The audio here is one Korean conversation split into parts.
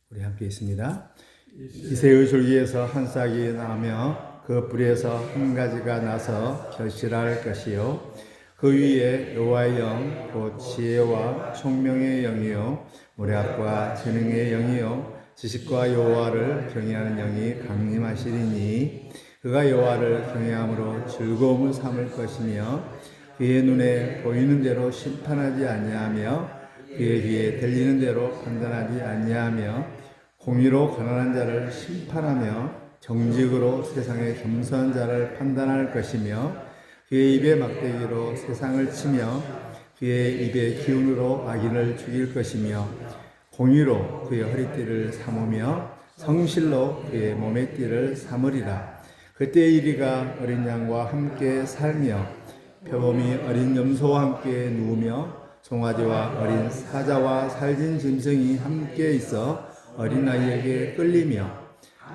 우리 함께 있습니다. 이새의 줄기에서 한 싹이 나며 그 뿌리에서 한 가지가 나서 결실할 것이요 그 위에 여호와의 영 곧 지혜와 총명의 영이요 모략과 재능의 영이요 지식과 여호와를 경외하는 영이 강림하시리니 그가 여호와를 경외함으로 즐거움을 삼을 것이며 그의 눈에 보이는 대로 심판하지 아니하며 그의 귀에 들리는 대로 판단하지 아니하며 공의로 가난한 자를 심판하며 정직으로 세상의 겸손한 자를 판단할 것이며 그의 입의 막대기로 세상을 치며 그의 입의 기운으로 악인을 죽일 것이며 공의로 그의 허리띠를 삼으며 성실로 그의 몸의 띠를 삼으리라. 그때 이리가 어린 양과 함께 살며 표범이 어린 염소와 함께 누우며 송아지와 어린 사자와 살진 짐승이 함께 있어 어린아이에게 끌리며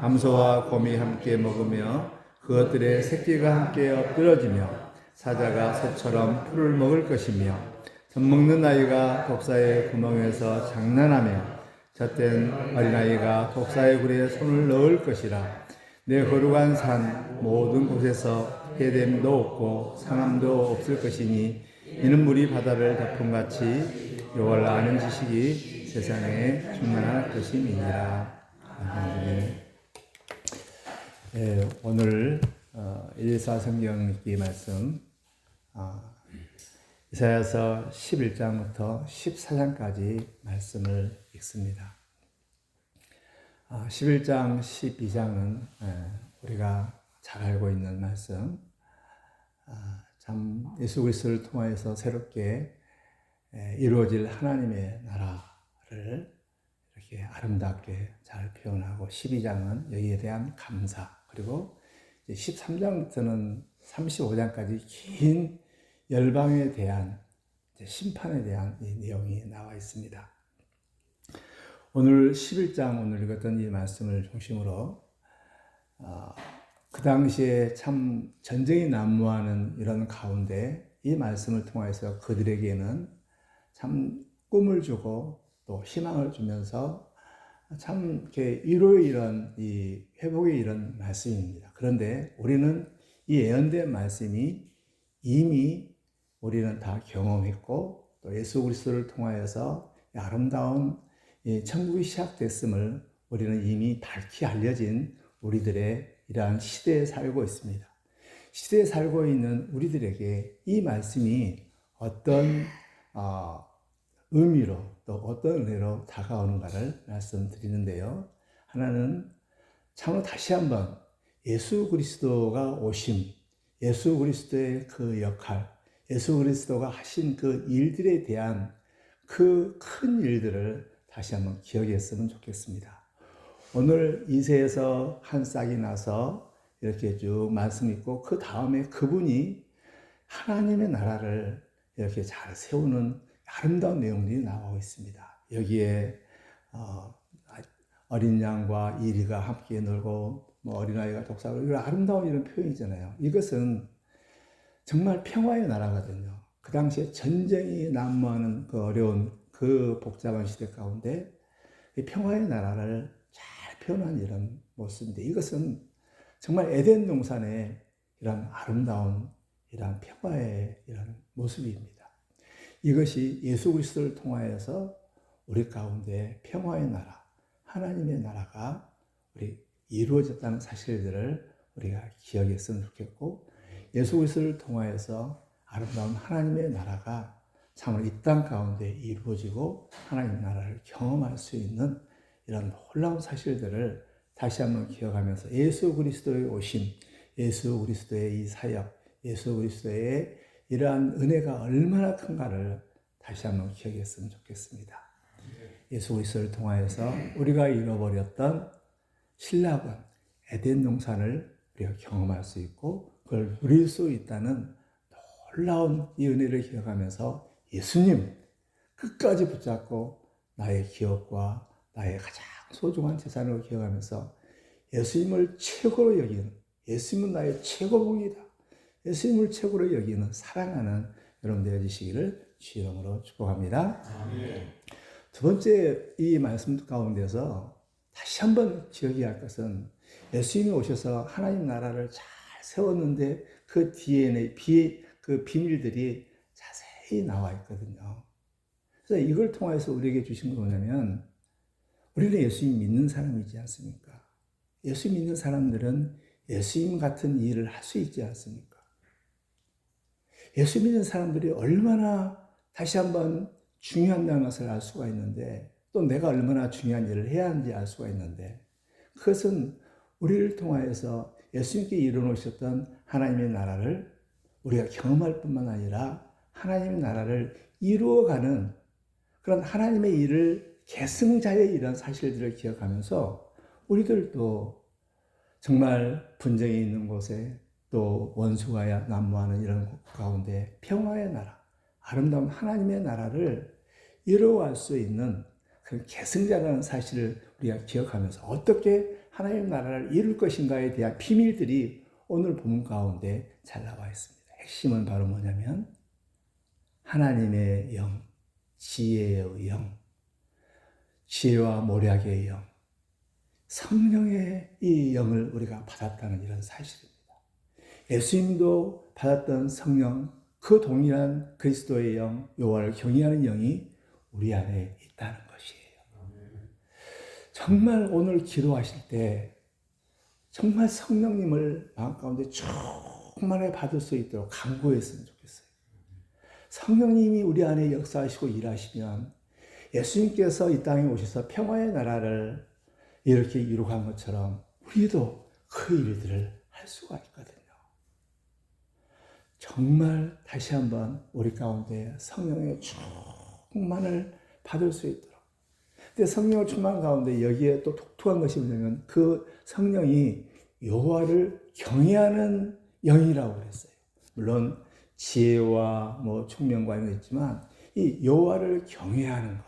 암소와 곰이 함께 먹으며 그것들의 새끼가 함께 엎드러지며 사자가 새처럼 풀을 먹을 것이며 젖먹는 아이가 독사의 구멍에서 장난하며 젖된 어린아이가 독사의 굴에 손을 넣을 것이라. 내 거룩한 산 모든 곳에서 해됨도 없고 상함도 없을 것이니 이는 물이 바다를 덮음같이 여호와를 아는 지식이 세상에 충만할 것임이니라. 오늘 114 성경 읽기 말씀 이사야서 11장부터 14장까지 말씀을 읽습니다. 11장, 12장은 우리가 잘 알고 있는 말씀, 참 예수 그리스도를 통하여서 새롭게 이루어질 하나님의 나라를 이렇게 아름답게 잘 표현하고, 12장은 여기에 대한 감사, 그리고 13장부터는 35장까지 긴 열방에 대한 심판에 대한 이 내용이 나와 있습니다. 오늘 11장 오늘 읽었던 이 말씀을 중심으로 그 당시에 참 전쟁이 난무하는 이런 가운데 이 말씀을 통해서 그들에게는 참 꿈을 주고 또 희망을 주면서 참 이렇게 위로의 이런 이 회복의 이런 말씀입니다. 그런데 우리는 이 예언된 말씀이 이미 우리는 다 경험했고 또 예수 그리스도를 통하여서 아름다운 천국이 시작됐음을 우리는 이미 밝히 알려진 우리들의 이러한 시대에 살고 있습니다. 시대에 살고 있는 우리들에게 이 말씀이 어떤 의미로 또 어떤 은혜로 다가오는가를 말씀드리는데요. 하나는 참으로 다시 한번 예수 그리스도가 오심, 예수 그리스도의 그 역할, 예수 그리스도가 하신 그 일들에 대한 그 큰 일들을 다시 한번 기억했으면 좋겠습니다. 오늘 이새에서 한 싹이 나서 이렇게 쭉 말씀 있고 그 다음에 그분이 하나님의 나라를 이렇게 잘 세우는 아름다운 내용들이 나오고 있습니다. 여기에 어린 양과 이리가 함께 놀고 어린아이가 독사하고 이런 아름다운 이런 표현이잖아요. 이것은 정말 평화의 나라거든요. 그 당시에 전쟁이 난무하는 그 어려운 그 복잡한 시대 가운데 이 평화의 나라를 잘 표현한 이런 모습인데, 이것은 정말 에덴 동산의 이런 아름다운 이런 평화의 이런 모습입니다. 이것이 예수 그리스도를 통하여서 우리 가운데 평화의 나라, 하나님의 나라가 우리 이루어졌다는 사실들을 우리가 기억했으면 좋겠고, 예수 그리스도를 통하여서 아름다운 하나님의 나라가 참으로 이 땅 가운데 이루어지고 하나님의 나라를 경험할 수 있는 이런 놀라운 사실들을 다시 한번 기억하면서 예수 그리스도의 오심, 예수 그리스도의 이 사역, 예수 그리스도의 이러한 은혜가 얼마나 큰가를 다시 한번 기억했으면 좋겠습니다. 예수 그리스도를 통하여서 우리가 잃어버렸던 신락은 에덴 동산을 우리가 경험할 수 있고 그걸 누릴 수 있다는 놀라운 이 은혜를 기억하면서 예수님 끝까지 붙잡고 나의 기업과 나의 가장 소중한 재산을 기억하면서 예수님을 최고로 여기는, 예수님은 나의 최고봉이다, 예수님을 최고로 여기는 사랑하는 여러분 되어지시기를 주의 이름으로 축복합니다. 아멘. 두 번째 이 말씀 가운데서 다시 한번 기억해야 할 것은 예수님이 오셔서 하나님 나라를 잘 세웠는데 그 DNA, 그 비밀들이 자세히 나와 있거든요. 그래서 이걸 통해서 우리에게 주신 건 뭐냐면 우리는 예수님 믿는 사람이지 않습니까? 예수 믿는 사람들은 예수님 같은 일을 할 수 있지 않습니까? 예수 믿는 사람들이 얼마나 다시 한번 중요한다는 것을 알 수가 있는데 또 내가 얼마나 중요한 일을 해야 하는지 알 수가 있는데 그것은 우리를 통하여서 예수님께 이루어놓으셨던 하나님의 나라를 우리가 경험할 뿐만 아니라 하나님의 나라를 이루어가는 그런 하나님의 일을 계승자의 이런 사실들을 기억하면서 우리들도 정말 분쟁이 있는 곳에 또 원수가 난무하는 이런 곳 가운데 평화의 나라, 아름다운 하나님의 나라를 이루어갈 수 있는 그런 계승자라는 사실을 우리가 기억하면서 어떻게 하나님의 나라를 이룰 것인가에 대한 비밀들이 오늘 본문 가운데 잘 나와 있습니다. 핵심은 바로 뭐냐면 하나님의 영, 지혜의 영, 지혜와 모략의 영, 성령의 이 영을 우리가 받았다는 이런 사실입니다. 예수님도 받았던 성령, 그 동일한 그리스도의 영, 여호와를 경외하는 영이 우리 안에 있다는 것이에요. 정말 오늘 기도하실 때 정말 성령님을 마음 가운데 충만히 받을 수 있도록 간구했으면 좋겠어요. 성령님이 우리 안에 역사하시고 일하시면 예수님께서 이 땅에 오셔서 평화의 나라를 이렇게 이루어간 것처럼 우리도 그 일들을 할 수가 있거든요. 정말 다시 한번 우리 가운데 성령의 충만을 받을 수 있도록. 근데 성령의 충만 가운데 여기에 또 독특한 것이 뭐냐면 그 성령이 여호와를 경외하는 영이라고 그랬어요. 물론 지혜와 총명과 이런 거 있지만 이 여호와를 경외하는 것.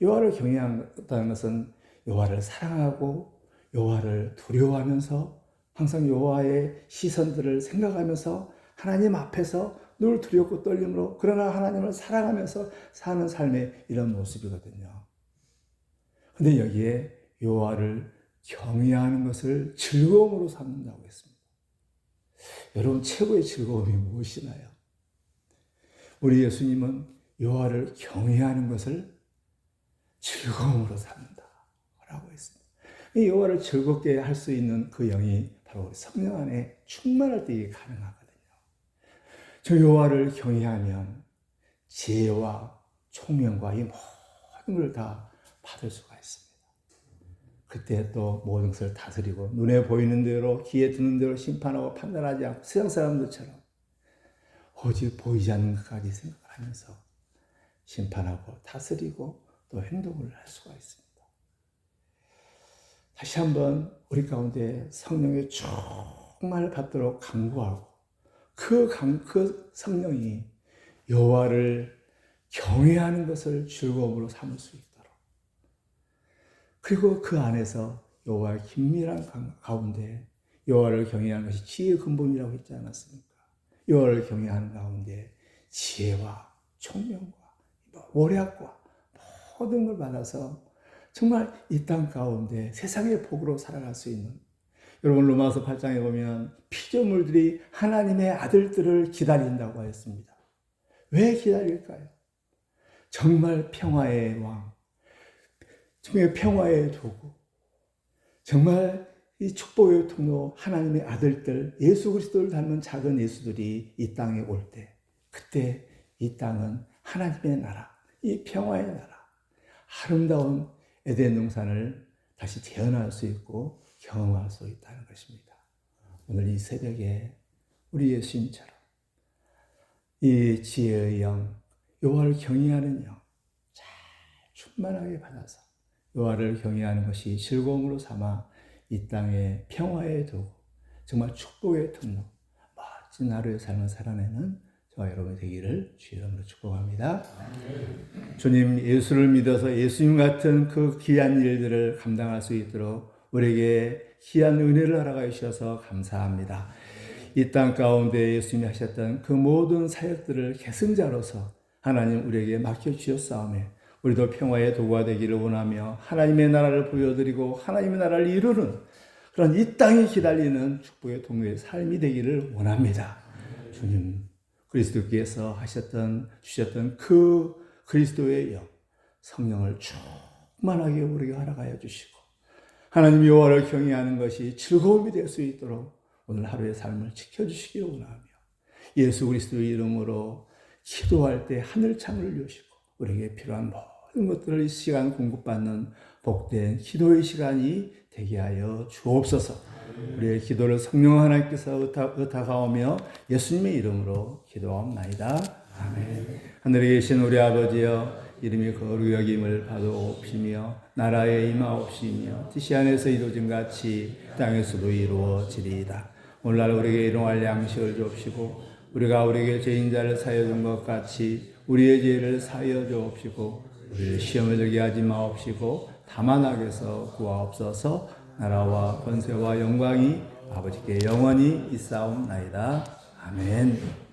여호와를 경외한다는 것은 여호와를 사랑하고 여호와를 두려워하면서 항상 여호와의 시선들을 생각하면서 하나님 앞에서 늘 두렵고 떨림으로 그러나 하나님을 사랑하면서 사는 삶의 이런 모습이거든요. 근데 여기에 여호와를 경외하는 것을 즐거움으로 삼는다고 했습니다. 여러분 최고의 즐거움이 무엇이나요? 우리 예수님은 여호와를 경외하는 것을 즐거움으로 삼는다라고 했습니다. 이 여호와를 즐겁게 할 수 있는 그 영이 바로 성령 안에 충만할 때 이게 가능하거든요. 저 여호와를 경외하면 지혜와 총명과 이 모든 걸 다 받을 수가 있습니다. 그때 또 모든 것을 다스리고 눈에 보이는 대로 귀에 듣는 대로 심판하고 판단하지 않고 세상 사람들처럼 오직 보이지 않는 것까지 생각하면서 심판하고 다스리고 또 행동을 할 수가 있습니다. 다시 한번 우리 가운데 성령의 충만을 받도록 간구하고 그 성령이 여호와를 경외하는 것을 즐거움으로 삼을 수 있도록 그리고 그 안에서 여호와의 긴밀한 가운데 여호와를 경외하는 것이 지혜의 근본이라고 했지 않았습니까? 여호와를 경외하는 가운데 지혜와 총명과 모략과 모든 걸 받아서 정말 이 땅 가운데 세상의 복으로 살아갈 수 있는 여러분 로마서 8장에 보면 피조물들이 하나님의 아들들을 기다린다고 했습니다. 왜 기다릴까요? 정말 평화의 왕, 정말 평화의 도구, 정말 이 축복의 통로 하나님의 아들들 예수 그리스도를 닮은 작은 예수들이 이 땅에 올 때 그때 이 땅은 하나님의 나라, 이 평화의 나라, 아름다운 에덴 동산을 다시 재현할 수 있고 경험할 수 있다는 것입니다. 오늘 이 새벽에 우리 예수님처럼 이 지혜의 영, 여호와를 경외하는 영 잘 충만하게 받아서 여호와를 경외하는 것이 즐거움으로 삼아 이 땅의 평화의 도구, 정말 축복의 통로, 멋진 하루의 삶을 살아내는 저와 여러분이 되기를 주의 이름으로 축복합니다. 주님 예수를 믿어서 예수님 같은 그 귀한 일들을 감당할 수 있도록 우리에게 귀한 은혜를 허락하여 주셔서 감사합니다. 이 땅 가운데 예수님이 하셨던 그 모든 사역들을 계승자로서 하나님 우리에게 맡겨주셨사오매 우리도 평화의 도구가 되기를 원하며 하나님의 나라를 보여드리고 하나님의 나라를 이루는 그런 이 땅에 기다리는 축복의 동료의 삶이 되기를 원합니다. 주님 그리스도께서 주셨던 그 그리스도의 영 성령을 충만하게 우리에게 허락하여 주시고 하나님 여호와를 경외하는 것이 즐거움이 될 수 있도록 오늘 하루의 삶을 지켜주시기를 원하며 예수 그리스도의 이름으로 기도할 때 하늘 창을 여시고 우리에게 필요한 모든 것들을 이 시간 공급받는 복된 기도의 시간이 되게 하여 주옵소서. 우리의 기도를 성령 하나님께서 의탁하오며 예수님의 이름으로 기도하옵나이다. 아멘. 하늘에 계신 우리 아버지여 이름이 거룩히 여김을 받아옵시며 나라에 임하옵시며 뜻이 안에서 이루어진 같이 땅에서도 이루어지리이다. 오늘날 우리에게 일용할 양식을 주옵시고 우리가 우리에게 죄인자를 사하여 준 것 같이 우리의 죄를 사하여 주옵시고 우리를 시험에 들게 하지 마옵시고 다만 악에서 구하옵소서. 나라와 권세와 영광이 아버지께 영원히 있사옵나이다. 아멘.